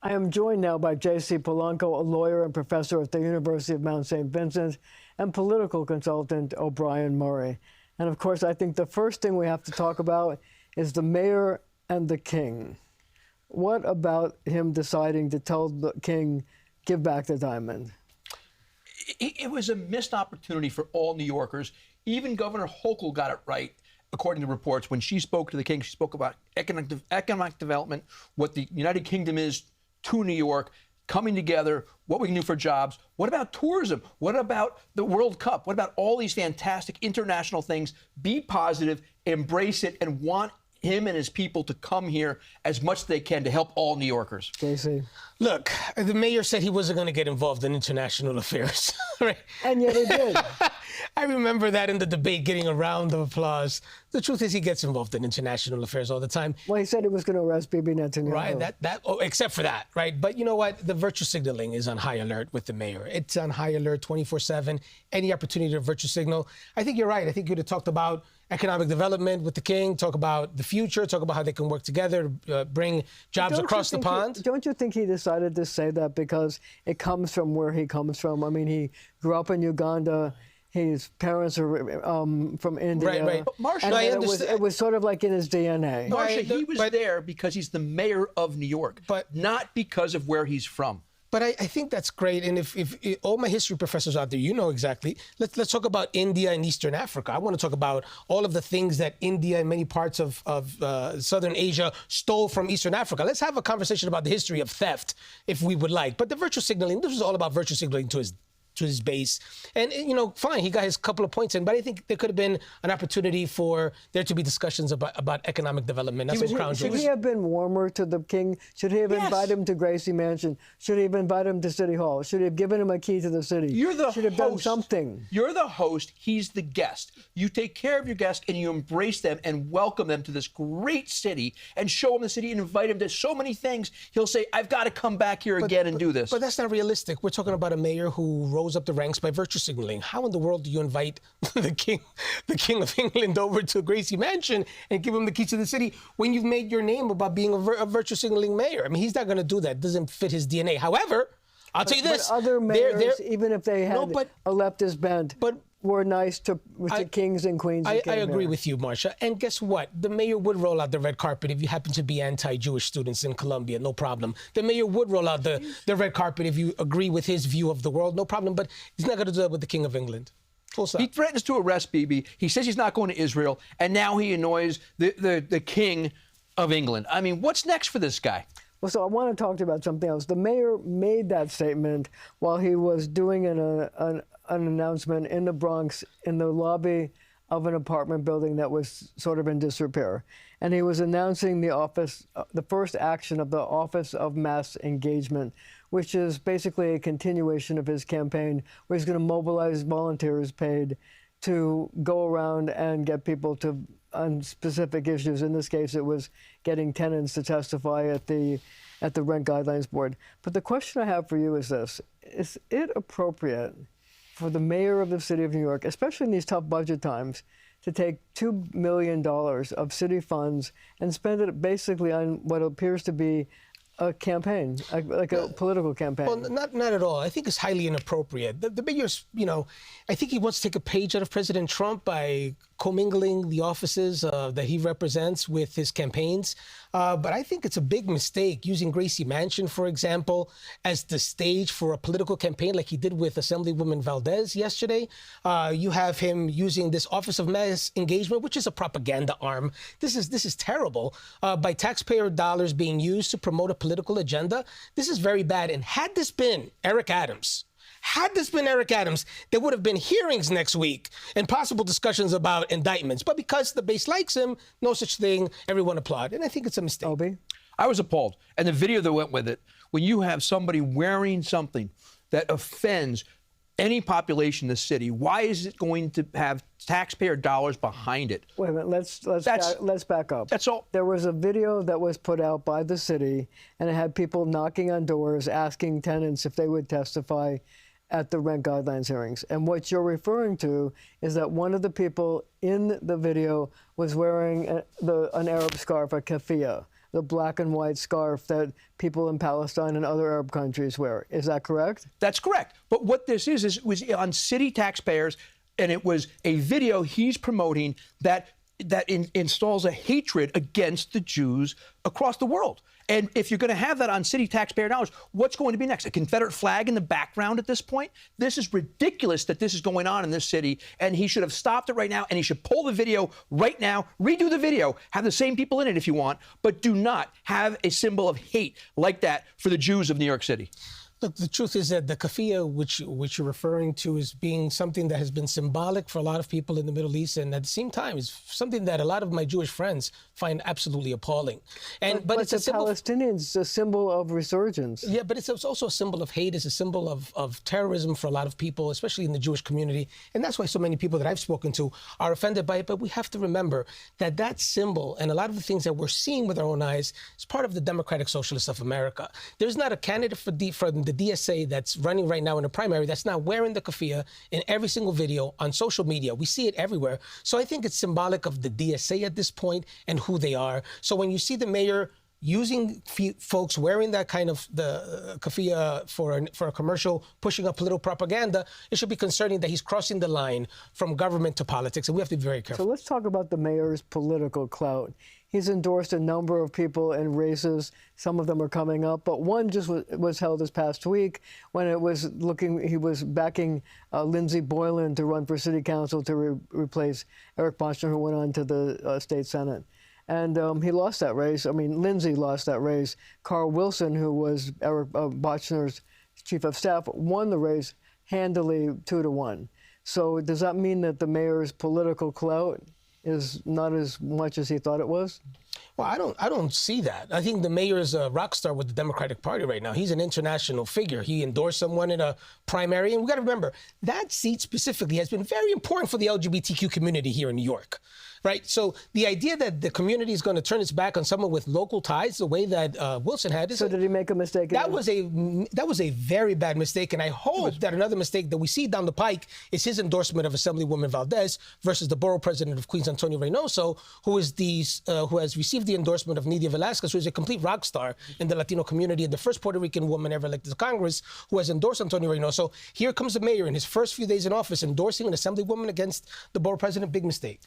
I am joined now by J.C. Polanco, a lawyer and professor at the University of Mount St. Vincent, and political consultant O'Brien Murray. And of course, I think the first thing we have to talk about is the mayor and the king. What about him deciding to tell the king, give back the diamond? It was a missed opportunity for all New Yorkers. Even Governor Hochul got it right, according to reports. When she spoke to the king, she spoke about economic development, what the United Kingdom is to New York, coming together, what we can do for jobs. What about tourism? What about the World Cup? What about all these fantastic international things? Be positive, embrace it, and want him and his people to come here as much as they can to help all New Yorkers. Casey. Look, the mayor said he wasn't going to get involved in international affairs. Right? And yet he did. I remember that in the debate, getting a round of applause. The truth is he gets involved in international affairs all the time. Well, he said he was going to arrest Bibi Netanyahu. Right, except for that, right? But you know what? The virtue signaling is on high alert with the mayor. It's on high alert 24/7. Any opportunity to virtue signal. I think you're right. I think you would have talked about economic development with the king, talk about the future, talk about how they can work together, bring jobs across the pond. Don't you think he decided to say that because it comes from where he comes from? I mean, he grew up in Uganda. His parents are from India. Right. Marshall, it was sort of like in his DNA. Marcia, he was there because he's the mayor of New York, but not because of where he's from. But I think that's great. And if all my history professors out there, you know exactly. Let's talk about India and Eastern Africa. I want to talk about all of the things that India and many parts of Southern Asia stole from Eastern Africa. Let's have a conversation about the history of theft, if we would like. But the virtue signaling, this was all about virtue signaling to his base. And, you know, fine, he got his couple of points in, but I think there could have been an opportunity for there to be discussions about economic development. Should he have been warmer to the king? Should he have invited him to Gracie Mansion? Should he have invited him to City Hall? Should he have given him a key to the city? You're the host. Should have done something. You're the host. He's the guest. You take care of your guests and you embrace them and welcome them to this great city and show them the city and invite them to so many things. He'll say, I've got to come back here again and do this. But that's not realistic. We're talking about a mayor who rose up the ranks by virtue signaling. How in the world do you invite the king of England over to Gracie Mansion and give him the keys to the city when you've made your name about being a virtue signaling mayor? I mean, he's not going to do that. It doesn't fit his DNA. However, I'll tell you this. But other mayors, even if they had a leftist bent, were nice to kings and queens. I agree with you, Marcia. And guess what? The mayor would roll out the red carpet if you happen to be anti-Jewish students in Colombia, no problem. The mayor would roll out the red carpet if you agree with his view of the world, no problem. But he's not going to do that with the King of England. Full stop. He threatens to arrest Bibi. He says he's not going to Israel. And now he annoys the King of England. I mean, what's next for this guy? Well, so I want to talk to you about something else. The mayor made that statement while he was doing an announcement in the Bronx in the lobby of an apartment building that was sort of in disrepair. And he was announcing the first action of the Office of Mass Engagement, which is basically a continuation of his campaign where he's going to mobilize volunteers paid to go around and get people to on specific issues. In this case, it was getting tenants to testify at the Rent Guidelines Board. But the question I have for you is this: is it appropriate for the mayor of the city of New York, especially in these tough budget times, to take $2 million of city funds and spend it basically on what appears to be a campaign, like a political campaign? Well, not at all. I think it's highly inappropriate. The mayor's, I think he wants to take a page out of President Trump by commingling the offices that he represents with his campaigns. But I think it's a big mistake using Gracie Mansion, for example, as the stage for a political campaign like he did with Assemblywoman Valdez yesterday. You have him using this Office of Mass Engagement, which is a propaganda arm. This is terrible. By taxpayer dollars being used to promote a political agenda. This is very bad. And had this been Eric Adams, there would have been hearings next week and possible discussions about indictments. But because the base likes him, no such thing. Everyone applaud. And I think it's a mistake. Obi? I was appalled. And the video that went with it, when you have somebody wearing something that offends any population in the city, why is it going to have taxpayer dollars behind it? Wait a minute, let's back up. That's all. There was a video that was put out by the city, and it had people knocking on doors asking tenants if they would testify at the rent guidelines hearings. And what you're referring to is that one of the people in the video was wearing an Arab scarf, a keffiyeh, the black and white scarf that people in Palestine and other Arab countries wear. Is that correct? That's correct. But what this is it was on city taxpayers, and it was a video he's promoting that installs a hatred against the Jews across the world. And if you're going to have that on city taxpayer dollars, what's going to be next? A Confederate flag in the background at this point? This is ridiculous that this is going on in this city, and he should have stopped it right now, and he should pull the video right now, redo the video, have the same people in it if you want, but do not have a symbol of hate like that for the Jews of New York City. Look, the truth is that the keffiyeh, which you're referring to, is being something that has been symbolic for a lot of people in the Middle East, and at the same time, is something that a lot of my Jewish friends find absolutely appalling. But it's a Palestinians, a symbol of resurgence. Yeah, but it's also a symbol of hate. It's a symbol of terrorism for a lot of people, especially in the Jewish community, and that's why so many people that I've spoken to are offended by it. But we have to remember that that symbol and a lot of the things that we're seeing with our own eyes is part of the Democratic Socialists of America. There's not a candidate for the DSA that's running right now in a primary that's not wearing the keffiyeh in every single video on social media. We see it everywhere. So I think it's symbolic of the DSA at this point and who they are. So when you see the mayor using folks wearing that kind of the keffiyeh for a commercial, pushing up political propaganda, it should be concerning that he's crossing the line from government to politics, and we have to be very careful. So let's talk about the mayor's political clout. He's endorsed a number of people in races. Some of them are coming up, but one just was held this past week when he was backing Lindsey Boylan to run for city council to replace Eric Bochner, who went on to the state senate. And he lost that race. I mean, Lindsey lost that race. Carl Wilson, who was Eric Bochner's chief of staff, won the race handily 2-1. So does that mean that the mayor's political clout is not as much as he thought it was? Well, I don't see that. I think the mayor is a rock star with the Democratic Party right now. He's an international figure. He endorsed someone in a primary. And we got to remember, that seat specifically has been very important for the LGBTQ community here in New York. Right? So the idea that the community is going to turn its back on someone with local ties, the way that Wilson had, so did he make a mistake? That was a very bad mistake, and I hope that another mistake that we see down the pike is his endorsement of Assemblywoman Valdez versus the borough president of Queens, Antonio Reynoso, who has received the endorsement of Nydia Velázquez, who is a complete rock star in the Latino community and the first Puerto Rican woman ever elected to Congress, who has endorsed Antonio Reynoso. Here comes the mayor in his first few days in office endorsing an Assemblywoman against the borough president. Big mistake.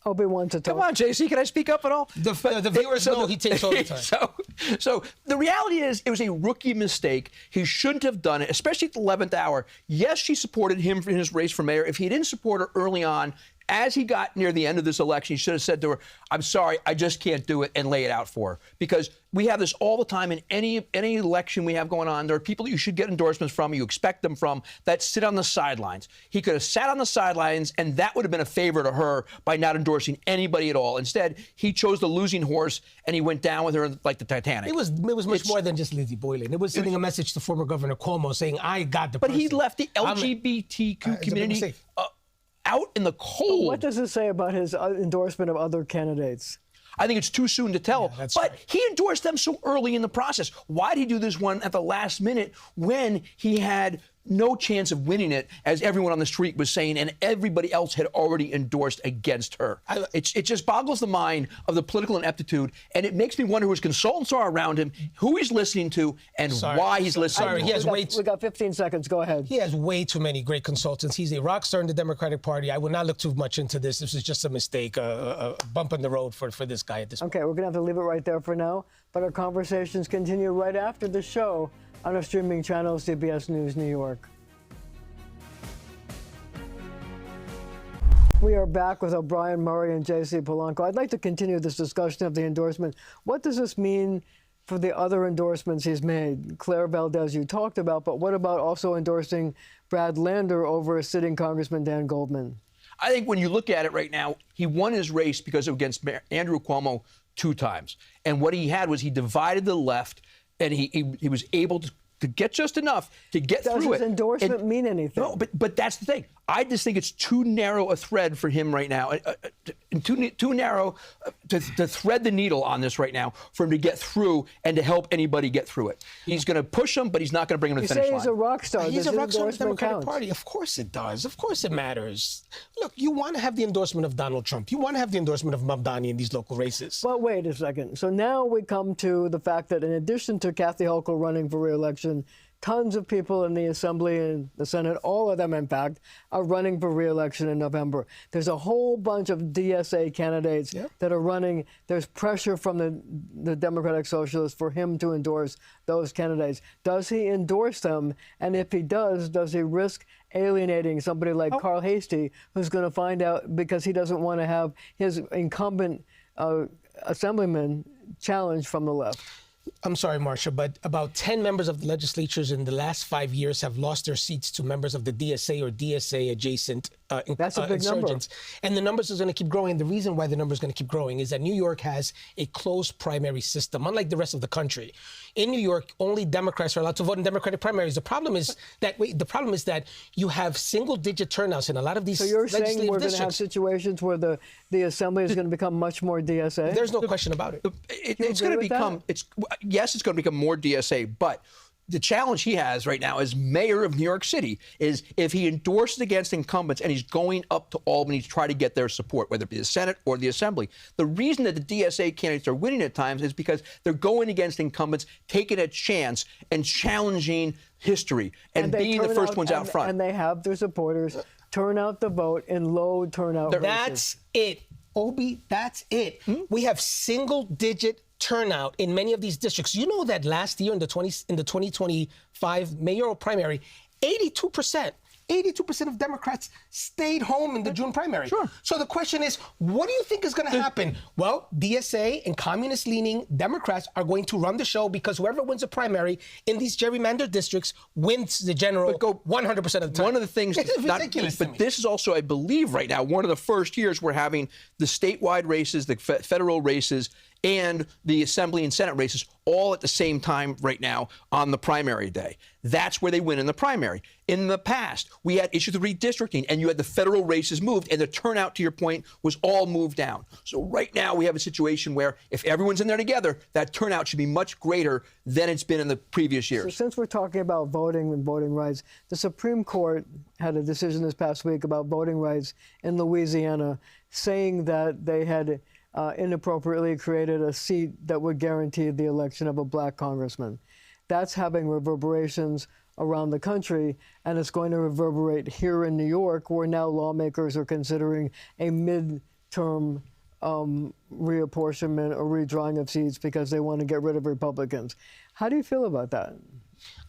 Obi wants to talk. Come on, JC, can I speak up at all? The viewers know he takes all the time. So the reality is it was a rookie mistake. He shouldn't have done it, especially at the 11th hour. Yes, she supported him in his race for mayor. If he didn't support her early on, as he got near the end of this election, he should have said to her, I'm sorry, I just can't do it, and lay it out for her. Because we have this all the time in any election we have going on. There are people that you should get endorsements from, you expect them from, that sit on the sidelines. He could have sat on the sidelines, and that would have been a favor to her by not endorsing anybody at all. Instead, he chose the losing horse, and he went down with her like the Titanic. It was much more than just Lindsey Boylan. It was sending a message to former Governor Cuomo saying, I got the person. But he left the LGBTQ community out in the cold. But what does it say about his endorsement of other candidates? I think it's too soon to tell. Yeah, but right. He endorsed them so early in the process. Why did he do this one at the last minute when he had no chance of winning it, as everyone on the street was saying, and everybody else had already endorsed against her? It just boggles the mind of the political ineptitude, and it makes me wonder who his consultants are around him, who he's listening to, and why he's listening to them. We got 15 seconds. Go ahead. He has way too many great consultants. He's a rock star in the Democratic Party. I would not look too much into this. This is just a mistake, a bump in the road for this guy at this point. Okay, we're going to have to leave it right there for now, but our conversations continue right after the show on our streaming channel, CBS News New York. We are back with O'Brien, Murray, and J.C. Polanco. I'd like to continue this discussion of the endorsement. What does this mean for the other endorsements he's made? Claire Valdez, you talked about, but what about also endorsing Brad Lander over sitting Congressman Dan Goldman? I think when you look at it right now, he won his race because against Andrew Cuomo 2 times. And what he had was he divided the left, and he was able to get just enough to get through it. Does his endorsement mean anything? No, but that's the thing. I just think it's too narrow a thread for him right now, too narrow to thread the needle on this right now for him to get through and to help anybody get through it. He's going to push him, but he's not going to bring him to the finish line. You say he's a rock star. He's a rock star of the Democratic count? Party. Of course it does. Of course it matters. Look, you want to have the endorsement of Donald Trump. You want to have the endorsement of Mamdani in these local races. But wait a second. So now we come to the fact that in addition to Kathy Hochul running for re-election, tons of people in the Assembly and the Senate, all of them, in fact, are running for re-election in November. There's a whole bunch of DSA candidates that are running. There's pressure from the Democratic Socialists for him to endorse those candidates. Does he endorse them? And if he does he risk alienating somebody like Carl Hastie, who's going to find out because he doesn't want to have his incumbent assemblyman challenged from the left? I'm sorry, Marcia, but about 10 members of the legislatures in the last 5 years have lost their seats to members of the DSA or DSA adjacent That's a big insurgents. number. And the numbers are going to keep growing. The reason why the number is going to keep growing is that New York has a closed primary system, unlike the rest of the country. In New York, only Democrats are allowed to vote in Democratic primaries. The problem is that you have single-digit turnouts in a lot of these. So you're legislative saying we're going to have districts. situations where the Assembly is going to become much more DSA? There's no question about it. It's going to become. Yes, it's going to become more DSA, but the challenge he has right now as mayor of New York City is if he endorses against incumbents and he's going up to Albany to try to get their support, whether it be the Senate or the Assembly. The reason that the DSA candidates are winning at times is because they're going against incumbents, taking a chance and challenging history and being the first ones out front. And they have their supporters turn out the vote in low turnout races. That's it. Obi, that's it. We have single-digit turnout in many of these districts. You know that last year in the 2025 mayoral primary, 82% of Democrats stayed home in the June primary. Sure. So the question is, what do you think is going to happen? Well, DSA and communist-leaning Democrats are going to run the show because whoever wins a primary in these gerrymandered districts wins the general 100% of the time. One of the things, it's ridiculous but this is also, I believe, right now, one of the first years we're having the statewide races, the federal races, and the Assembly and Senate races all at the same time right now on the primary day. That's where they win in the primary. In the past, we had issues with redistricting, and you had the federal races moved, and the turnout, to your point, was all moved down. So right now we have a situation where if everyone's in there together, that turnout should be much greater than it's been in the previous years. So since we're talking about voting and voting rights, the Supreme Court had a decision this past week about voting rights in Louisiana, saying that they had inappropriately created a seat that would guarantee the election of a black congressman. That's having reverberations around the country, and it's going to reverberate here in New York, where now lawmakers are considering a midterm reapportionment or redrawing of seats because they want to get rid of Republicans. How do you feel about that?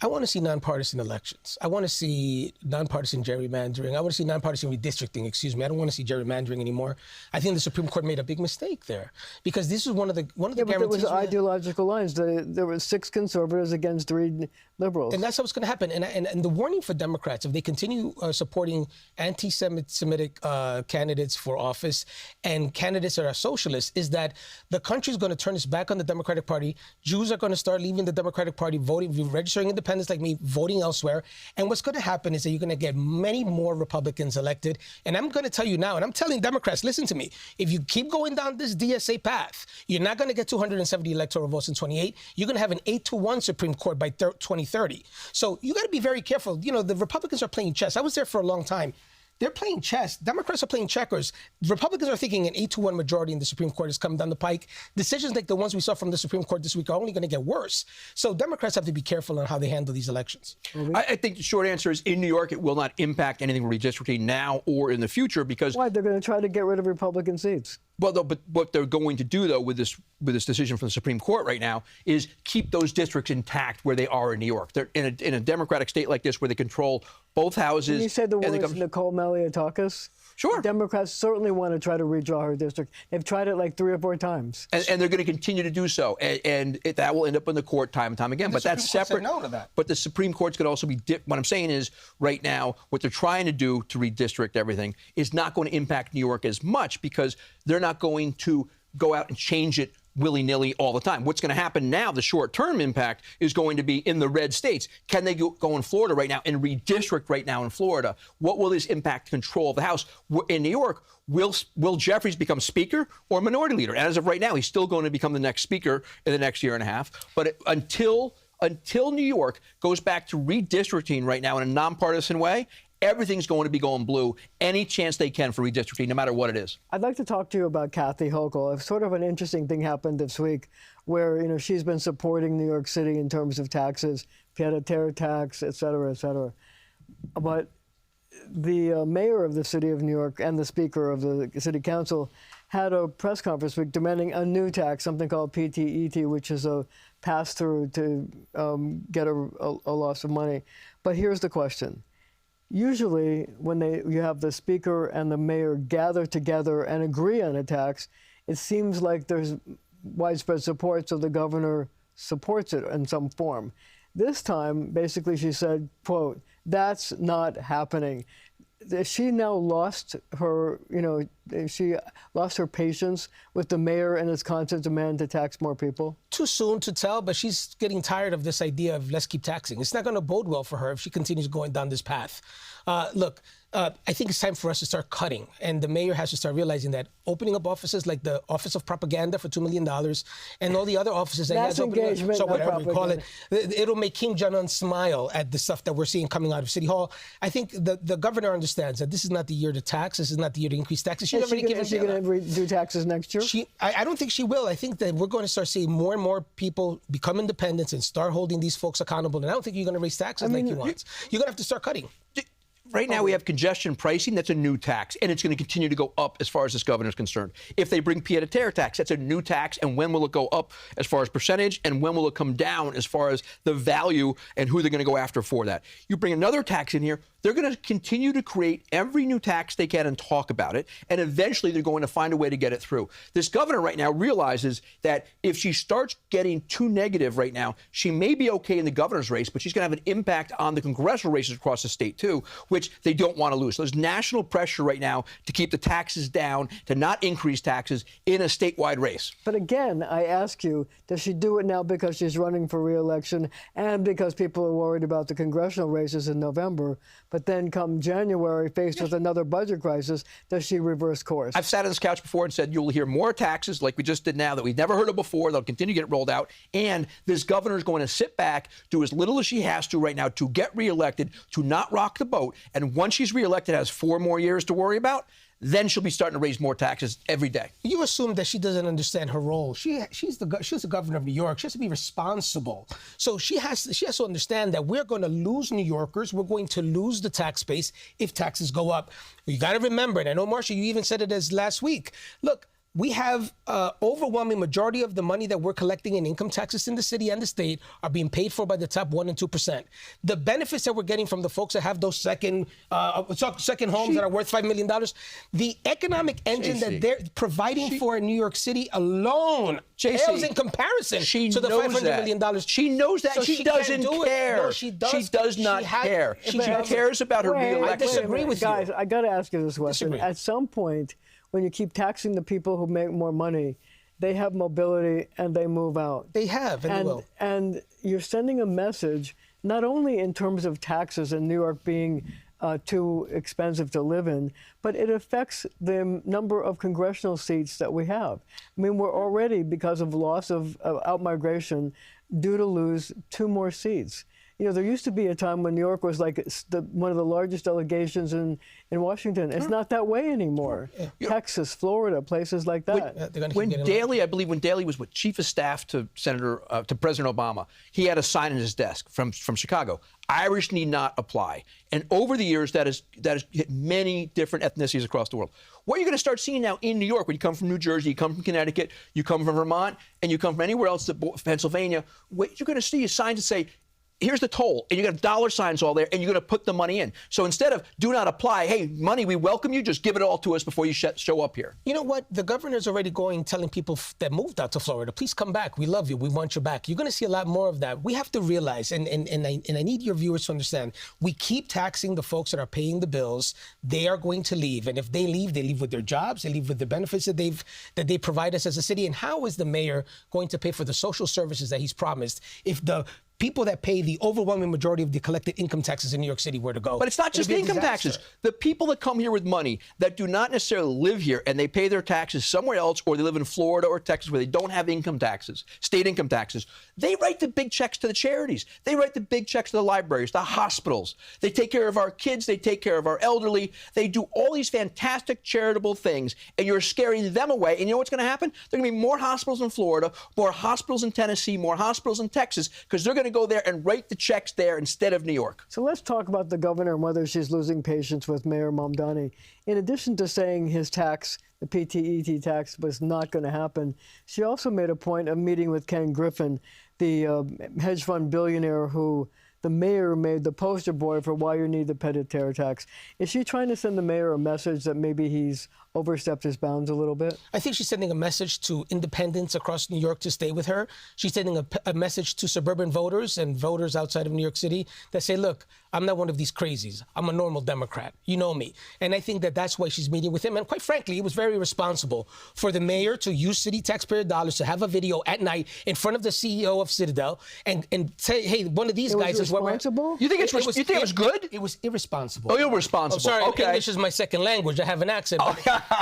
I want to see nonpartisan elections. I want to see nonpartisan gerrymandering. I want to see nonpartisan redistricting, I don't want to see gerrymandering anymore. I think the Supreme Court made a big mistake there because this is one of the guarantees. But there was ideological lines. There were 6 conservatives against 3 liberals. And that's what's going to happen. And the warning for Democrats, if they continue supporting anti-Semitic candidates for office and candidates that are socialists, is that the country is going to turn its back on the Democratic Party. Jews are going to start leaving the Democratic Party, registering independents like me, voting elsewhere. And what's going to happen is that you're going to get many more Republicans elected. And I'm going to tell you now, and I'm telling Democrats, listen to me, if you keep going down this DSA path, you're not going to get 270 electoral votes in 28. You're going to have an 8-1 Supreme Court by 2030. So you got to be very careful. You know, the Republicans are playing chess. I was there for a long time. They're playing chess. Democrats are playing checkers. Republicans are thinking an 8-1 majority in the Supreme Court is coming down the pike. Decisions like the ones we saw from the Supreme Court this week are only going to get worse. So Democrats have to be careful on how they handle these elections. I think the short answer is in New York, it will not impact anything redistricting now or in the future because... Why? They're going to try to get rid of Republican seats. Well, though, but what they're going to do, though, with this decision from the Supreme Court right now is keep those districts intact where they are in New York. They're in a democratic state like this where they control both houses. And you said the words Nicole Maliotakis? Sure. Democrats certainly want to try to redraw her district. They've tried it like 3 or 4 times. And they're going to continue to do so. And that will end up in the court time and time again. But that's separate. No to that. But the Supreme Court's going to also be... What I'm saying is, right now, what they're trying to do to redistrict everything is not going to impact New York as much because they're not going to go out and change it willy-nilly all the time. What's going to happen now, the short-term impact, is going to be in the red states. Can they go in Florida right now and redistrict right now in Florida? What will this impact control of the House? In New York, will Jeffries become Speaker or Minority Leader? And as of right now, he's still going to become the next Speaker in the next year and a half. But until New York goes back to redistricting right now in a nonpartisan way, everything's going to be going blue any chance they can for redistricting, no matter what it is. I'd like to talk to you about Kathy Hochul. Sort of an interesting thing happened this week where, you know, she's been supporting New York City in terms of taxes, pied-à-terre tax, et cetera, et cetera. But the mayor of the city of New York and the speaker of the city council had a press conference week demanding a new tax, something called PTET, which is a pass-through to get a loss of money. But here's the question. Usually, when you have the speaker and the mayor gather together and agree on a tax, it seems like there's widespread support, so the governor supports it in some form. This time, basically, she said, quote, "That's not happening." She now lost her, she lost her patience with the mayor and his constant demand to tax more people? Too soon to tell, but she's getting tired of this idea of let's keep taxing. It's not going to bode well for her if she continues going down this path. Look, I think it's time for us to start cutting, and the mayor has to start realizing that opening up offices like the Office of Propaganda for $2 million and all the other offices that he has opening up, so whatever you call it, it'll make Kim Jong-un smile at the stuff that we're seeing coming out of City Hall. I think the governor understands that this is not the year to tax. This is not the year to increase taxes. Is she going to do taxes next year? I don't think she will. I think that we're going to start seeing more and more people become independent and start holding these folks accountable. And I don't think you're going to raise taxes like you want. You're going to have to start cutting. Right now, we have congestion pricing. That's a new tax, and it's going to continue to go up as far as this governor is concerned. If they bring pied-à-terre tax, that's a new tax, and when will it go up as far as percentage, and when will it come down as far as the value and who they're going to go after for that? You bring another tax in here, they're going to continue to create every new tax they can and talk about it, and eventually they're going to find a way to get it through. This governor right now realizes that if she starts getting too negative right now, she may be okay in the governor's race, but she's going to have an impact on the congressional races across the state too, which they don't want to lose. So there's national pressure right now to keep the taxes down, to not increase taxes in a statewide race. But again, I ask you, does she do it now because she's running for re-election and because people are worried about the congressional races in November? But then come January, faced with another budget crisis, does she reverse course? I've sat on this couch before and said you'll hear more taxes like we just did now that we've never heard of before. They'll continue to get rolled out. And this governor is going to sit back, do as little as she has to right now to get reelected, to not rock the boat. And once she's reelected, has 4 more years to worry about, then she'll be starting to raise more taxes every day. You assume that she doesn't understand her role. She's the governor of New York. She has to be responsible. So she has to understand that we're going to lose New Yorkers. We're going to lose the tax base if taxes go up. You got to remember, and I know, Marcia, you even said it as last week. Look, we have overwhelming majority of the money that we're collecting in income taxes in the city and the state are being paid for by the top 1% and 2%. The benefits that we're getting from the folks that have those second homes that are worth $5 million, the economic engine that they're providing for in New York City alone pales in comparison to the $500 million. She knows that. So she doesn't care. No, she does. She does not care. She cares about her re-election. I disagree with you. Guys, I got to ask you this question. At some point, when you keep taxing the people who make more money, they have mobility and they move out. They have, and they will. And you're sending a message, not only in terms of taxes in New York being too expensive to live in, but it affects the number of congressional seats that we have. I mean, we're already, because of loss of outmigration, due to lose 2 more seats. You know, there used to be a time when New York was like one of the largest delegations in Washington. It's not that way anymore. Texas, Florida, places like that. When Daley was chief of staff to President Obama, he had a sign on his desk from Chicago: Irish need not apply. And over the years, that has hit many different ethnicities across the world. What you're going to start seeing now in New York, when you come from New Jersey, you come from Connecticut, you come from Vermont, and you come from anywhere else, Pennsylvania, what you're going to see is signs that say, here's the toll, and you got dollar signs all there, and you're going to put the money in. So instead of do not apply, hey, money, we welcome you, just give it all to us before you show up here. You know what? The governor's already telling people that moved out to Florida, please come back. We love you. We want you back. You're going to see a lot more of that. We have to realize, and I need your viewers to understand, we keep taxing the folks that are paying the bills. They are going to leave. And if they leave with their jobs, they leave with the benefits that they provide us as a city. And how is the mayor going to pay for the social services that he's promised if the people that pay the overwhelming majority of the collected income taxes in New York City were to go? But it's not just the income taxes. The people that come here with money that do not necessarily live here and they pay their taxes somewhere else, or they live in Florida or Texas where they don't have income taxes, state income taxes, they write the big checks to the charities. They write the big checks to the libraries, the hospitals. They take care of our kids. They take care of our elderly. They do all these fantastic charitable things, and you're scaring them away. And you know what's going to happen? There are going to be more hospitals in Florida, more hospitals in Tennessee, more hospitals in Texas, because they're going to go there and write the checks there instead of New York. So let's talk about the governor and whether she's losing patience with Mayor Mamdani. In addition to saying his tax, the PTET tax, was not going to happen, she also made a point of meeting with Ken Griffin, the hedge fund billionaire who the mayor made the poster boy for why you need the petit-terre tax. Is she trying to send the mayor a message that maybe he's overstepped his bounds a little bit? I think she's sending a message to independents across New York to stay with her. She's sending a message to suburban voters and voters outside of New York City that say, look, I'm not one of these crazies. I'm a normal Democrat. You know me. And I think that that's why she's meeting with him. And quite frankly, it was very responsible for the mayor to use city taxpayer dollars to have a video at night in front of the CEO of Citadel and say, hey, one of these guys is what we're... You think it was good? It was irresponsible. Oh, irresponsible. Oh, sorry, okay. English is my second language. I have an accent.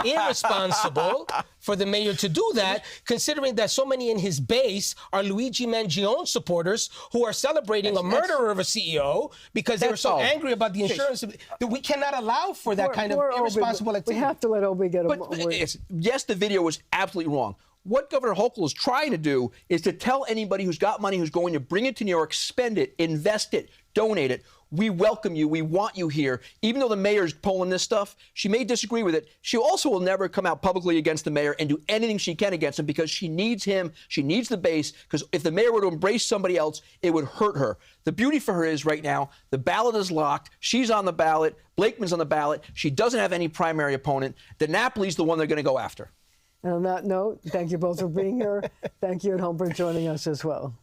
Irresponsible for the mayor to do that, considering that so many in his base are Luigi Mangione supporters who are celebrating a murderer of a CEO because they were so angry about the insurance. We cannot allow for that kind of irresponsible activity. We have to let Obi get a word. Yes, the video was absolutely wrong. What Governor Hochul is trying to do is to tell anybody who's got money, who's going to bring it to New York, spend it, invest it, donate it. We welcome you. We want you here. Even though the mayor's pulling this stuff, she may disagree with it. She also will never come out publicly against the mayor and do anything she can against him because she needs him. She needs the base, because if the mayor were to embrace somebody else, it would hurt her. The beauty for her is right now, the ballot is locked. She's on the ballot. Blakeman's on the ballot. She doesn't have any primary opponent. DiNapoli's the one they're going to go after. And on that note, thank you both for being here. Thank you at home for joining us as well.